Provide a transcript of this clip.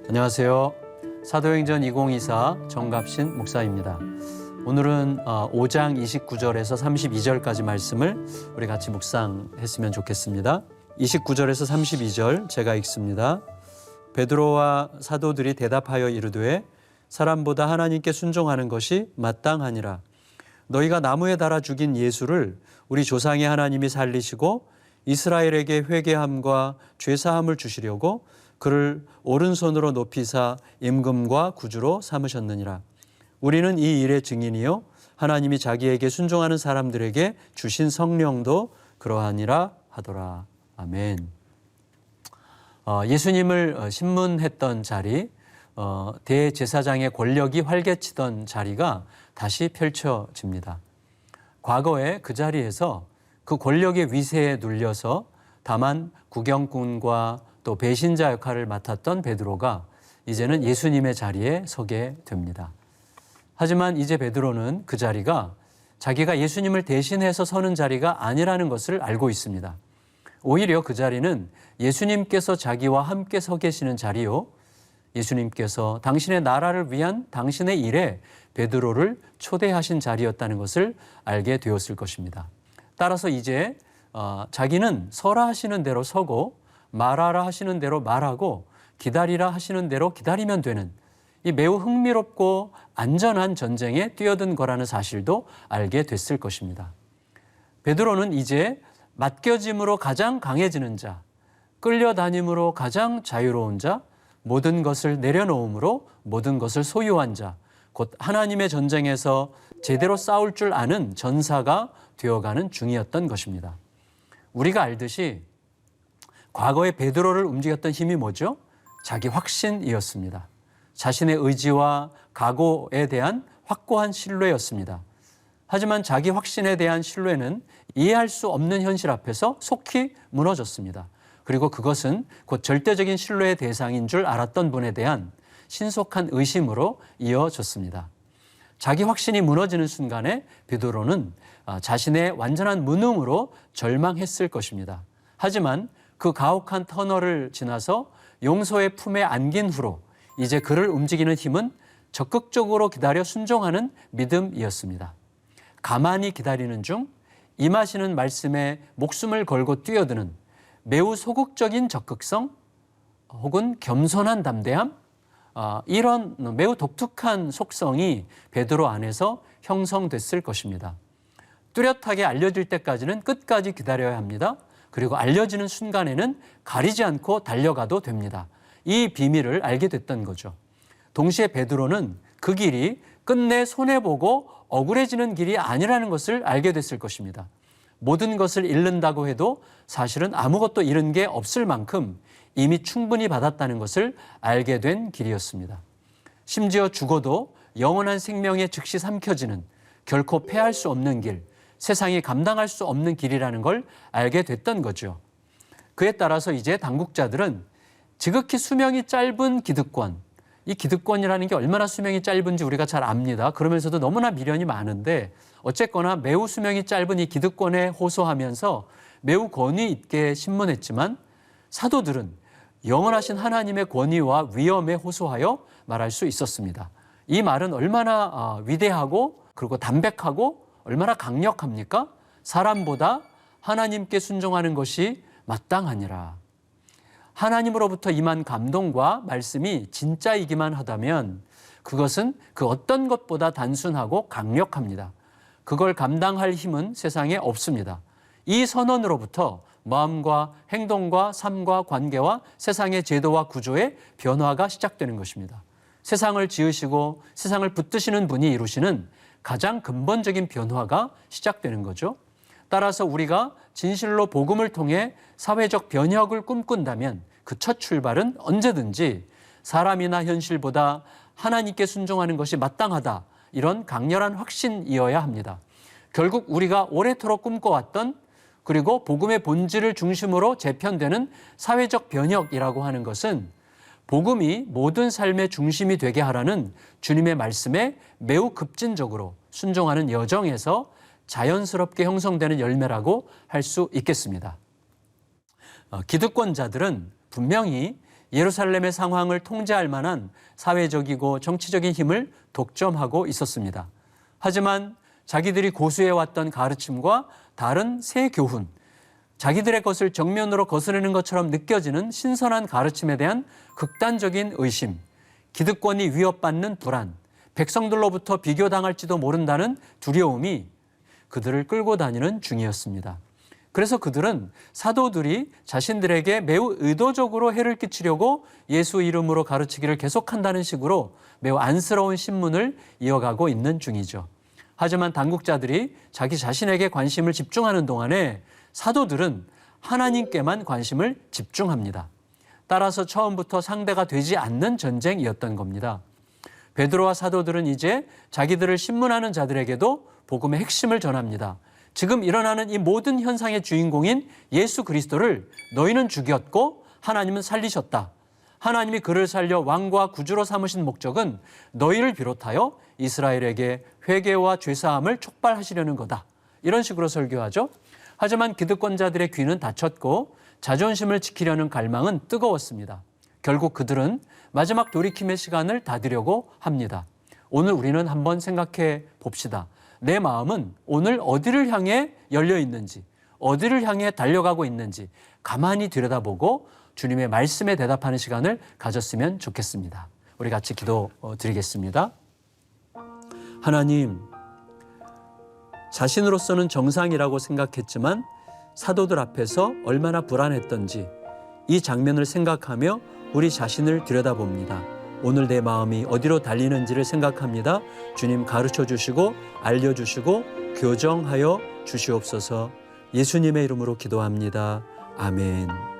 안녕하세요. 사도행전 2024 정갑신 목사입니다. 오늘은 5장 29절에서 32절까지 말씀을 우리 같이 묵상했으면 좋겠습니다. 29절에서 32절 제가 읽습니다. 베드로와 사도들이 대답하여 이르되 사람보다 하나님께 순종하는 것이 마땅하니라. 너희가 나무에 달아 죽인 예수를 우리 조상의 하나님이 살리시고 이스라엘에게 회개함과 죄사함을 주시려고 그를 오른손으로 높이사 임금과 구주로 삼으셨느니라. 우리는 이 일의 증인이요 하나님이 자기에게 순종하는 사람들에게 주신 성령도 그러하니라 하더라. 아멘. 예수님을 신문했던 자리, 대제사장의 권력이 활개치던 자리가 다시 펼쳐집니다. 과거에 그 자리에서 그 권력의 위세에 눌려서 다만 구경꾼과 또 배신자 역할을 맡았던 베드로가 이제는 예수님의 자리에 서게 됩니다. 하지만 이제 베드로는 그 자리가 자기가 예수님을 대신해서 서는 자리가 아니라는 것을 알고 있습니다. 오히려 그 자리는 예수님께서 자기와 함께 서 계시는 자리요, 예수님께서 당신의 나라를 위한 당신의 일에 베드로를 초대하신 자리였다는 것을 알게 되었을 것입니다. 따라서 이제 자기는 서라 하시는 대로 서고 말하라 하시는 대로 말하고 기다리라 하시는 대로 기다리면 되는 이 매우 흥미롭고 안전한 전쟁에 뛰어든 거라는 사실도 알게 됐을 것입니다. 베드로는 이제 맡겨짐으로 가장 강해지는 자, 끌려다님으로 가장 자유로운 자, 모든 것을 내려놓음으로 모든 것을 소유한 자, 곧 하나님의 전쟁에서 제대로 싸울 줄 아는 전사가 되어가는 중이었던 것입니다. 우리가 알듯이 과거에 베드로를 움직였던 힘이 뭐죠? 자기 확신이었습니다. 자신의 의지와 각오에 대한 확고한 신뢰였습니다. 하지만 자기 확신에 대한 신뢰는 이해할 수 없는 현실 앞에서 속히 무너졌습니다. 그리고 그것은 곧 절대적인 신뢰의 대상인 줄 알았던 분에 대한 신속한 의심으로 이어졌습니다. 자기 확신이 무너지는 순간에 베드로는 자신의 완전한 무능으로 절망했을 것입니다. 하지만 그 가혹한 터널을 지나서 용서의 품에 안긴 후로 이제 그를 움직이는 힘은 적극적으로 기다려 순종하는 믿음이었습니다. 가만히 기다리는 중 임하시는 말씀에 목숨을 걸고 뛰어드는 매우 소극적인 적극성 혹은 겸손한 담대함, 이런 매우 독특한 속성이 베드로 안에서 형성됐을 것입니다. 뚜렷하게 알려질 때까지는 끝까지 기다려야 합니다. 그리고 알려지는 순간에는 가리지 않고 달려가도 됩니다. 이 비밀을 알게 됐던 거죠. 동시에 베드로는 그 길이 끝내 손해보고 억울해지는 길이 아니라는 것을 알게 됐을 것입니다. 모든 것을 잃는다고 해도 사실은 아무것도 잃은 게 없을 만큼 이미 충분히 받았다는 것을 알게 된 길이었습니다. 심지어 죽어도 영원한 생명에 즉시 삼켜지는 결코 패할 수 없는 길, 세상이 감당할 수 없는 길이라는 걸 알게 됐던 거죠. 그에 따라서 이제 당국자들은 지극히 수명이 짧은 기득권, 이 기득권이라는 게 얼마나 수명이 짧은지 우리가 잘 압니다. 그러면서도 너무나 미련이 많은데 어쨌거나 매우 수명이 짧은 이 기득권에 호소하면서 매우 권위 있게 신문했지만 사도들은 영원하신 하나님의 권위와 위엄에 호소하여 말할 수 있었습니다. 이 말은 얼마나 위대하고 그리고 담백하고 얼마나 강력합니까? 사람보다 하나님께 순종하는 것이 마땅하니라. 하나님으로부터 임한 감동과 말씀이 진짜이기만 하다면 그것은 그 어떤 것보다 단순하고 강력합니다. 그걸 감당할 힘은 세상에 없습니다. 이 선언으로부터 마음과 행동과 삶과 관계와 세상의 제도와 구조의 변화가 시작되는 것입니다. 세상을 지으시고 세상을 붙드시는 분이 이루시는 가장 근본적인 변화가 시작되는 거죠. 따라서 우리가 진실로 복음을 통해 사회적 변혁을 꿈꾼다면 그 첫 출발은 언제든지 사람이나 현실보다 하나님께 순종하는 것이 마땅하다, 이런 강렬한 확신이어야 합니다. 결국 우리가 오래도록 꿈꿔왔던 그리고 복음의 본질을 중심으로 재편되는 사회적 변혁이라고 하는 것은 복음이 모든 삶의 중심이 되게 하라는 주님의 말씀에 매우 급진적으로 순종하는 여정에서 자연스럽게 형성되는 열매라고 할 수 있겠습니다. 기득권자들은 분명히 예루살렘의 상황을 통제할 만한 사회적이고 정치적인 힘을 독점하고 있었습니다. 하지만 자기들이 고수해왔던 가르침과 다른 새 교훈, 자기들의 것을 정면으로 거스르는 것처럼 느껴지는 신선한 가르침에 대한 극단적인 의심, 기득권이 위협받는 불안, 백성들로부터 비교당할지도 모른다는 두려움이 그들을 끌고 다니는 중이었습니다. 그래서 그들은 사도들이 자신들에게 매우 의도적으로 해를 끼치려고 예수 이름으로 가르치기를 계속한다는 식으로 매우 안쓰러운 신문을 이어가고 있는 중이죠. 하지만 당국자들이 자기 자신에게 관심을 집중하는 동안에 사도들은 하나님께만 관심을 집중합니다. 따라서 처음부터 상대가 되지 않는 전쟁이었던 겁니다. 베드로와 사도들은 이제 자기들을 신문하는 자들에게도 복음의 핵심을 전합니다. 지금 일어나는 이 모든 현상의 주인공인 예수 그리스도를 너희는 죽였고 하나님은 살리셨다. 하나님이 그를 살려 왕과 구주로 삼으신 목적은 너희를 비롯하여 이스라엘에게 회개와 죄사함을 촉발하시려는 거다. 이런 식으로 설교하죠. 하지만 기득권자들의 귀는 닫혔고 자존심을 지키려는 갈망은 뜨거웠습니다. 결국 그들은 마지막 돌이킴의 시간을 닫으려고 합니다. 오늘 우리는 한번 생각해 봅시다. 내 마음은 오늘 어디를 향해 열려 있는지, 어디를 향해 달려가고 있는지 가만히 들여다보고 주님의 말씀에 대답하는 시간을 가졌으면 좋겠습니다. 우리 같이 기도드리겠습니다. 하나님, 자신으로서는 정상이라고 생각했지만 사도들 앞에서 얼마나 불안했던지 이 장면을 생각하며 우리 자신을 들여다봅니다. 오늘 내 마음이 어디로 달리는지를 생각합니다. 주님 가르쳐 주시고 알려주시고 교정하여 주시옵소서. 예수님의 이름으로 기도합니다. 아멘.